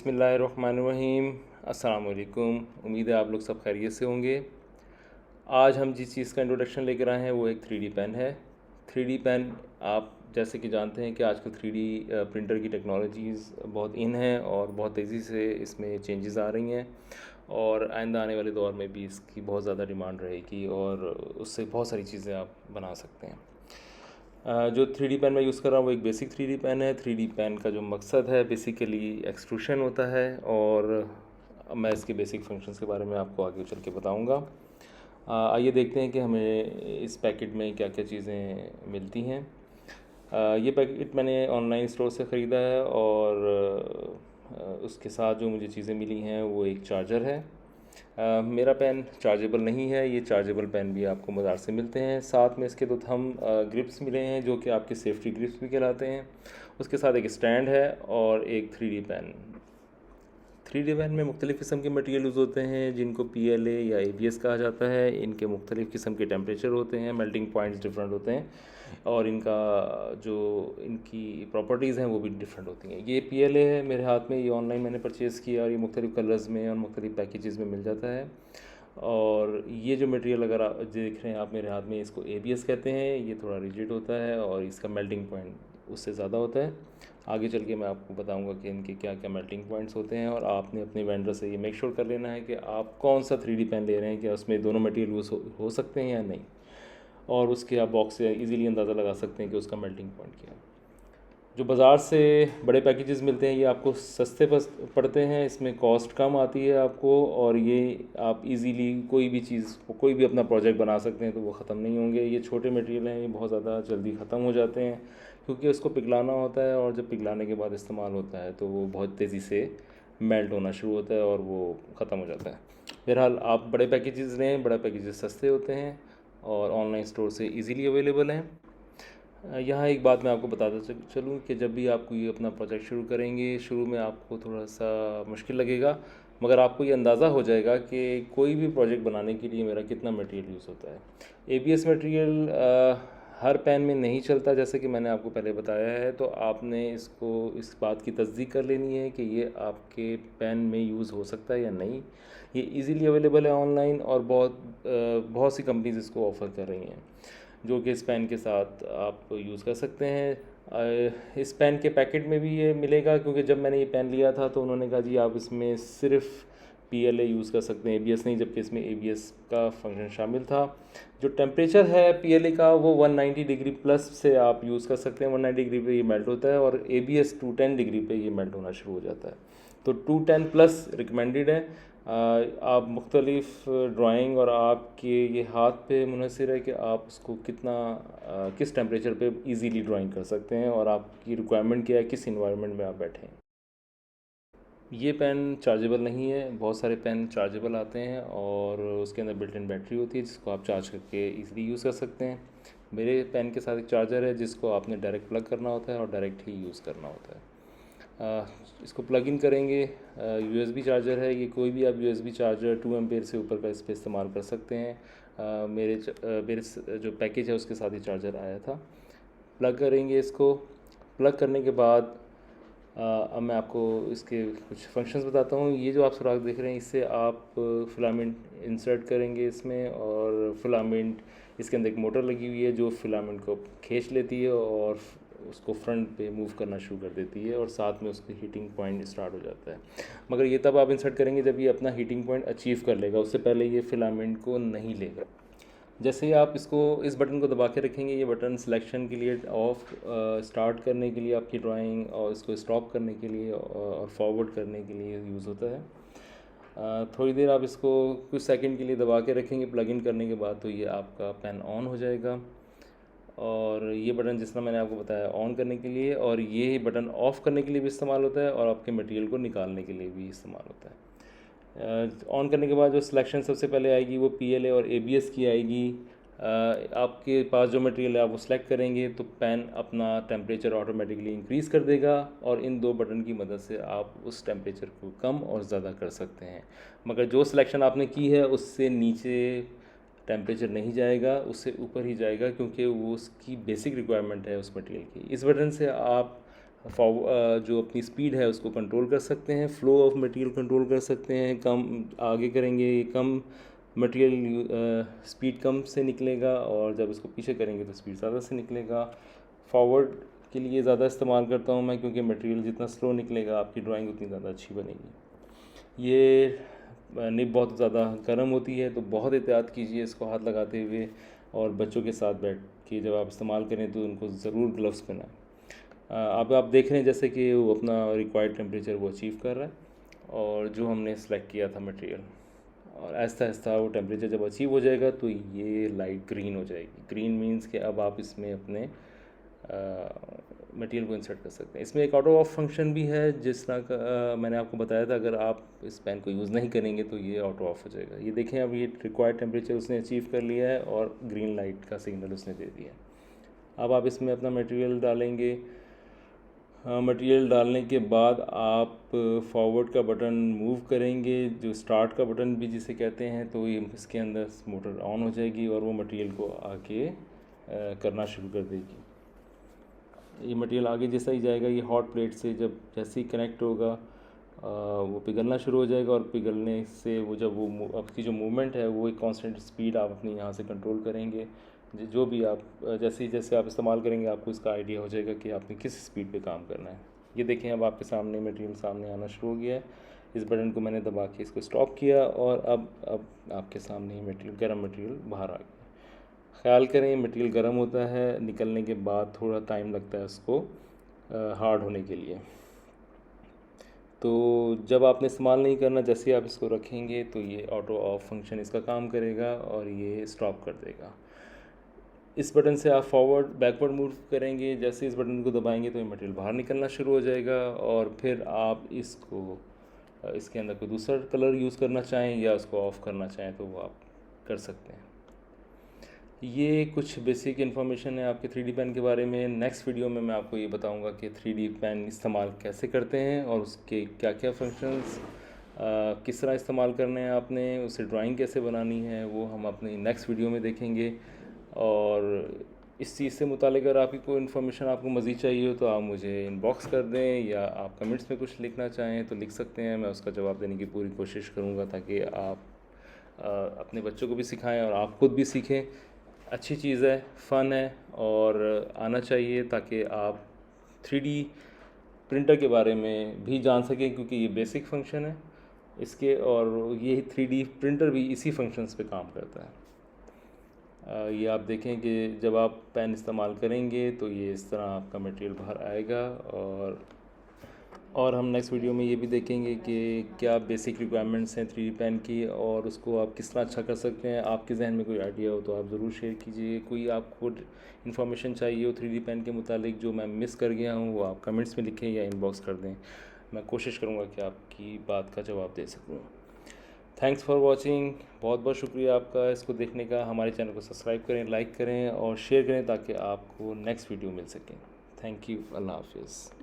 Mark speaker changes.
Speaker 1: बिस्मिल्लाहिर्रहमानिर्रहीम। अस्सलाम वालेकुम। उम्मीद है आप लोग सब खैरियत से होंगे। आज हम जिस चीज़ का इंट्रोडक्शन लेकर आए हैं वो एक 3D पेन है। 3D पेन आप जैसे कि जानते हैं कि आजकल 3D प्रिंटर की टेक्नोलॉजीज़ बहुत इन हैं और बहुत तेज़ी से इसमें चेंजेस आ रही हैं और आइंदा आने वाले दौर में भी इसकी बहुत ज़्यादा डिमांड रहेगी और उससे बहुत सारी चीज़ें आप बना सकते हैं। जो 3D पेन मैं यूज़ कर रहा हूँ वो एक बेसिक 3D पेन है। 3D पेन का जो मकसद है बेसिकली एक्सट्रूशन होता है और मैं इसके बेसिक फंक्शंस के बारे में आपको आगे चल के बताऊँगा। आइए देखते हैं कि हमें इस पैकेट में क्या क्या चीज़ें मिलती हैं। ये पैकेट मैंने ऑनलाइन स्टोर से ख़रीदा है और उसके साथ जो मुझे चीज़ें मिली हैं वो एक चार्जर है। मेरा पेन चार्जेबल नहीं है, ये चार्जेबल पेन भी आपको बाज़ार से मिलते हैं। साथ में इसके 2 थंब ग्रिप्स मिले हैं जो कि आपके सेफ्टी ग्रिप्स भी कहलाते हैं। उसके साथ एक स्टैंड है और एक 3D पेन। 3D पेन में मुख्तलिफ़ किस्म के मटेरियल यूज़ होते हैं जिनको PLA या ABS कहा जाता है। इनके मुख्तलिफ़ किस्म के टेम्परेचर होते हैं, मेल्टिंग पॉइंट्स डिफरेंट होते हैं और इनका जो इनकी प्रॉपर्टीज़ हैं वो भी डिफरेंट होती हैं। ये PLA है मेरे हाथ में, ये ऑनलाइन मैंने परचेज़ किया और ये मुख्तलिफ़ कलर्स में और मुख्तलिफ़ पैकेजेस में मिल जाता है। और ये जो मटेरियल अगर आप देख रहे हैं आप मेरे हाथ में, इसको ABS कहते हैं। ये थोड़ा रिजिड होता है और इसका मेल्टिंग पॉइंट उससे ज़्यादा होता है। आगे चल के मैं आपको बताऊंगा कि इनके क्या क्या मेल्टिंग पॉइंट्स होते हैं और आपने अपने वेंडर से ये मेक श्योर कर लेना है कि आप कौन सा 3D पेन ले रहे हैं, क्या उसमें दोनों मटेरियल यूज़ हो सकते हैं या नहीं। और उसके आप बॉक्स से इजीली अंदाज़ा लगा सकते हैं कि उसका मेल्टिंग पॉइंट क्या है। जो बाज़ार से बड़े पैकेजेस मिलते हैं ये आपको सस्ते पड़ते हैं, इसमें कॉस्ट कम आती है आपको और ये आप इजीली कोई भी चीज़ कोई भी अपना प्रोजेक्ट बना सकते हैं तो वो ख़त्म नहीं होंगे। ये छोटे मटेरियल हैं, ये बहुत ज़्यादा जल्दी ख़त्म हो जाते हैं क्योंकि उसको पिघलाना होता है और जब पिघलाने के बाद इस्तेमाल होता है तो वो बहुत तेज़ी से मेल्ट होना शुरू होता है और वो ख़त्म हो जाता है। बहरहाल आप बड़े पैकेजेस लें, बड़ा पैकेजेस सस्ते होते हैं और ऑनलाइन स्टोर से इजीली अवेलेबल हैं। यहाँ एक बात मैं आपको बताता चलूँ कि जब भी आप कोई अपना प्रोजेक्ट शुरू करेंगे, शुरू में आपको थोड़ा सा मुश्किल लगेगा, मगर आपको ये अंदाज़ा हो जाएगा कि कोई भी प्रोजेक्ट बनाने के लिए मेरा कितना मटेरियल यूज़ होता है। ABS मटेरियल हर पेन में नहीं चलता जैसे कि मैंने आपको पहले बताया है, तो आपने इसको इस बात की तस्दीक कर लेनी है कि ये आपके पेन में यूज़ हो सकता है या नहीं। ये इजीली अवेलेबल है ऑनलाइन और बहुत सी कंपनीज़ इसको ऑफ़र कर रही हैं जो कि इस पेन के साथ आप यूज़ कर सकते हैं। इस पेन के पैकेट में भी ये मिलेगा क्योंकि जब मैंने ये पेन लिया था तो उन्होंने कहा जी आप इसमें सिर्फ PLA यूज़ कर सकते हैं, ABS नहीं, जबकि इसमें ABS का फंक्शन शामिल था। जो टेम्परेचर है PLA का वो 190 डिग्री प्लस से आप यूज़ कर सकते हैं। 190 डिग्री पे ये मेल्ट होता है और ABS 210 डिग्री पे ये मेल्ट होना शुरू हो जाता है, तो 210 प्लस रिकमेंडेड है। आप मुख्तलिफ़ ड्राइंग और आपके ये हाथ पे मुनहसर है कि आप उसको किस टेम्परेचर पे इजीली ड्राइंग कर सकते हैं और आपकी रिक्वायरमेंट क्या है, किस इन्वायरमेंट में आप बैठे हैं। ये पेन चार्जेबल नहीं है, बहुत सारे पेन चार्जेबल आते हैं और उसके अंदर बिल्ट इन बैटरी होती है जिसको आप चार्ज करके इजीली यूज़ कर सकते हैं। मेरे पेन के साथ एक चार्जर है जिसको आपने डायरेक्ट प्लग करना होता है और डायरेक्ट ही यूज़ करना होता है। इसको प्लग इन करेंगे, USB चार्जर है ये, कोई भी आप USB चार्जर 2 एम्पेयर से ऊपर का इस पर इस्तेमाल कर सकते हैं। मेरे जो पैकेज है उसके साथ ही चार्जर आया था। प्लग करेंगे इसको, प्लग करने के बाद अब मैं आपको इसके कुछ फंक्शंस बताता हूँ। ये जो आप सुराख देख रहे हैं इससे आप फिलामेंट इंसर्ट करेंगे इसमें और फिलामेंट इसके अंदर एक मोटर लगी हुई है जो फिलामेंट को खींच लेती है और उसको फ्रंट पे मूव करना शुरू कर देती है और साथ में उसकी हीटिंग पॉइंट स्टार्ट हो जाता है। मगर ये तब आप इंसर्ट करेंगे जब ये अपना हीटिंग पॉइंट अचीव कर लेगा, उससे पहले ये फिलामेंट को नहीं लेगा। जैसे ही आप इसको इस बटन को दबा के रखेंगे, ये बटन सिलेक्शन के लिए ऑफ, स्टार्ट करने के लिए आपकी ड्राइंग और इसको स्टॉप करने के लिए और फॉरवर्ड करने के लिए यूज़ होता है। थोड़ी देर आप इसको कुछ सेकंड के लिए दबा के रखेंगे प्लग इन करने के बाद, तो ये आपका पेन ऑन हो जाएगा। और ये बटन जिस तरह मैंने आपको बताया ऑन करने के लिए, और ये बटन ऑफ़ करने के लिए भी इस्तेमाल होता है और आपके मटेरियल को निकालने के लिए भी इस्तेमाल होता है। ऑन करने के बाद जो सिलेक्शन सबसे पहले आएगी वो PLA और ABS की आएगी। आपके पास जो मटेरियल है आप वो सिलेक्ट करेंगे तो पेन अपना टेम्परेचर ऑटोमेटिकली इंक्रीज़ कर देगा और इन 2 बटन की मदद से आप उस टेम्परेचर को कम और ज़्यादा कर सकते हैं। मगर जो सिलेक्शन आपने की है उससे नीचे टेम्परेचर नहीं जाएगा, उससे ऊपर ही जाएगा क्योंकि वो उसकी बेसिक रिक्वायरमेंट है उस मटेरियल की। इस बटन से आप जो अपनी स्पीड है उसको कंट्रोल कर सकते हैं, फ्लो ऑफ मटेरियल कंट्रोल कर सकते हैं। कम आगे करेंगे कम मटेरियल स्पीड कम से निकलेगा, और जब इसको पीछे करेंगे तो स्पीड ज़्यादा से निकलेगा। फॉरवर्ड के लिए ज़्यादा इस्तेमाल करता हूँ मैं, क्योंकि मटेरियल जितना स्लो निकलेगा आपकी ड्राइंग उतनी ज़्यादा अच्छी बनेगी। ये निब बहुत ज़्यादा गर्म होती है, तो बहुत एहतियात कीजिए इसको हाथ लगाते हुए, और बच्चों के साथ बैठ के जब आप इस्तेमाल करें तो उनको ज़रूर ग्लव्स पहनाएं। अब आप देख रहे हैं जैसे कि वो अपना रिक्वायर्ड टेम्परेचर वो अचीव कर रहा है, और जो हमने सेलेक्ट किया था मटेरियल, और आहिस्ता आहिस्ता वो टेम्परेचर जब अचीव हो जाएगा तो ये लाइट ग्रीन हो जाएगी। ग्रीन मीन्स कि अब आप इसमें अपने मटेरियल को इंसर्ट कर सकते हैं। इसमें एक ऑटो ऑफ फंक्शन भी है, जिस तरह का मैंने आपको बताया था। अगर आप इस पेन को यूज़ नहीं करेंगे तो ये ऑटो ऑफ हो जाएगा। ये देखें, अब ये रिक्वायर्ड टेम्परेचर उसने अचीव कर लिया है और ग्रीन लाइट का सिग्नल उसने दे दिया। अब आप इसमें अपना मटेरियल डालेंगे। मटेरियल डालने के बाद आप फॉरवर्ड का बटन मूव करेंगे, जो स्टार्ट का बटन भी जिसे कहते हैं, तो ये इसके अंदर मोटर ऑन हो जाएगी और वो मटेरियल को आगे करना शुरू कर देगी। ये मटेरियल आगे जैसा ही जाएगा, ये हॉट प्लेट से जैसे ही कनेक्ट होगा वो पिघलना शुरू हो जाएगा, और पिघलने से वो जब वो आपकी जो मूवमेंट है वो एक कांस्टेंट स्पीड आप अपनी यहाँ से कंट्रोल करेंगे। जो भी आप जैसे आप इस्तेमाल करेंगे आपको इसका आइडिया हो जाएगा कि आपने किस स्पीड पे काम करना है। ये देखें, अब आपके सामने मटेरियल सामने आना शुरू हो गया है। इस बटन को मैंने दबा के इसको स्टॉप किया, और अब आपके सामने ही मटेरियल, गर्म मटेरियल बाहर आ गया। ख्याल करें मटेरियल गर्म होता है, निकलने के बाद थोड़ा टाइम लगता है उसको हार्ड होने के लिए। तो जब आपने इस्तेमाल नहीं करना, जैसे आप इसको रखेंगे तो ये ऑटो ऑफ फंक्शन इसका काम करेगा और ये स्टॉप कर देगा। इस बटन से आप फॉरवर्ड बैकवर्ड मूव करेंगे, जैसे इस बटन को दबाएंगे तो ये मटेरियल बाहर निकलना शुरू हो जाएगा, और फिर आप इसको इसके अंदर कोई दूसरा कलर यूज़ करना चाहें या उसको ऑफ़ करना चाहें तो वो आप कर सकते हैं। ये कुछ बेसिक इन्फॉर्मेशन है आपके 3D पेन के बारे में। नेक्स्ट वीडियो में मैं आपको ये बताऊंगा कि 3D पेन इस्तेमाल कैसे करते हैं और उसके क्या क्या फंक्शंस किस तरह इस्तेमाल करने हैं आपने, उसे ड्राइंग कैसे बनानी है, वो हम अपनी नेक्स्ट वीडियो में देखेंगे। और इस चीज़ से मुतालिक अगर आपकी कोई इन्फॉर्मेशन आपको मज़ीद चाहिए हो तो आप मुझे इनबॉक्स कर दें, या आप कमेंट्स में कुछ लिखना चाहें तो लिख सकते हैं। मैं उसका जवाब देने की पूरी कोशिश करूँगा, ताकि आप अपने बच्चों को भी सिखाएं और आप खुद भी सीखें। अच्छी चीज़ है, फ़न है, और आना चाहिए, ताकि आप 3D प्रिंटर के बारे में भी जान सकें, क्योंकि ये बेसिक फंक्शन है इसके, और ये 3D प्रिंटर भी इसी फंक्शंस पे काम करता है। ये आप देखें कि जब आप पेन इस्तेमाल करेंगे तो ये इस तरह आपका मटेरियल बाहर आएगा। और हम नेक्स्ट वीडियो में ये भी देखेंगे कि क्या बेसिक रिक्वायरमेंट्स हैं 3D पेन की, और उसको आप किस तरह अच्छा कर सकते हैं। आपके जहन में कोई आइडिया हो तो आप ज़रूर शेयर कीजिए। कोई आपको इन्फॉर्मेशन चाहिए हो 3D पेन के मुतालिक जो मैं मिस कर गया हूँ, वो आप कमेंट्स में लिखें या इनबॉक्स कर दें। मैं कोशिश करूँगा कि आपकी बात का जवाब दे सकूँ। Thanks for watching. बहुत बहुत शुक्रिया आपका इसको देखने का। हमारे चैनल को सब्सक्राइब करें, लाइक करें और शेयर करें, ताकि आपको नेक्स्ट वीडियो मिल सके। Thank you. अल्लाह हाफिज़।